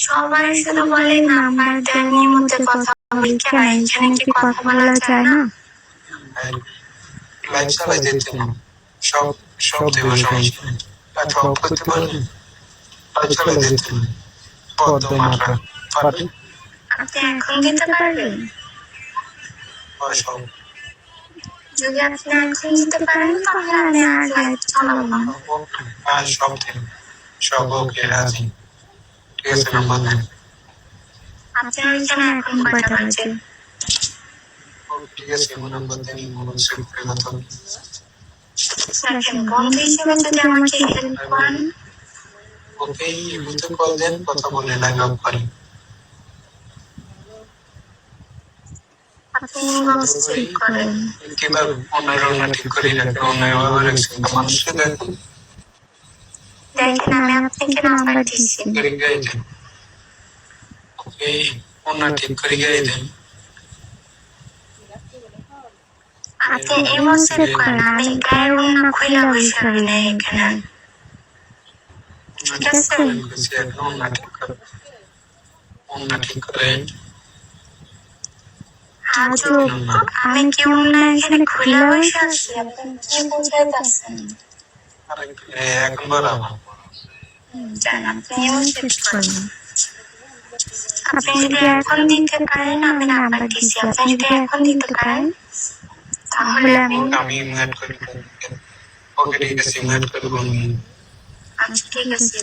সবাই শুধু বলে নাম্বার দেন নিয়মিত কথা বলি, কেন এখানে কি কথা বলা যায় না? লাইভ চালাই যেতে না, সব সব দেব সমস্যা নেই। লাইভ অফ করতে পারবেন, লাইভ চালাই যেতে না, পদ্ম মাত্রা পারবেন। আপনি এখন দিতে পারবেন? সব যদি আপনি এখন দিতে পারেন তাহলে আমি আর লাইভ চালাবো না। সব দিন, সব ওকে রাজি। ঠিক আছে, নাম্বার দেন। আপনার ওইখানে এখন কয়টা বাজে? ঠিক আছে, নাম্বার দেন, মনে সেভ করে কথা বলি। দেখেন, বন্ধু হিসেবে যদি আমাকে হেল্প করেন। ওকে, বুঝতে কল দেন, কথা বলে লাইভ অফ করেন। আপনি ইনবক্স ঠিক করেন। কিভাবে অন্যের অন্য ঠিক করে রাখেন, অন্যের ব্যবহার রাখছেন, মানুষকে দেখুন। দেখেন, আমি আপনাকে নাম্বার দিচ্ছি। ওকে, অন্য ঠিক করে গাই দেন। আপনি ইমোজ সেভ করেন, আমি গায়ের ওড়না খুলে বসে রই না এখানে। ঠিক আছে? অন্য ঠিক করে। আজব, আমি কি ওড়না এখানে খুলে বসে আছি? আপনি কি বুঝাইতেছেন? এখন বরাবর জান, আপনি ইমোজ সেভ করেন। আপনি যদি এখন দিতে পারেন, আমি নাম্বার দিচ্ছি। আপনি যদি এখন দিতে পারেন তাহলে আমি ইনভাইট করে দেব। ওকে, ঠিক আছে, ইনভাইট করব। আচ্ছা, ঠিক আছে।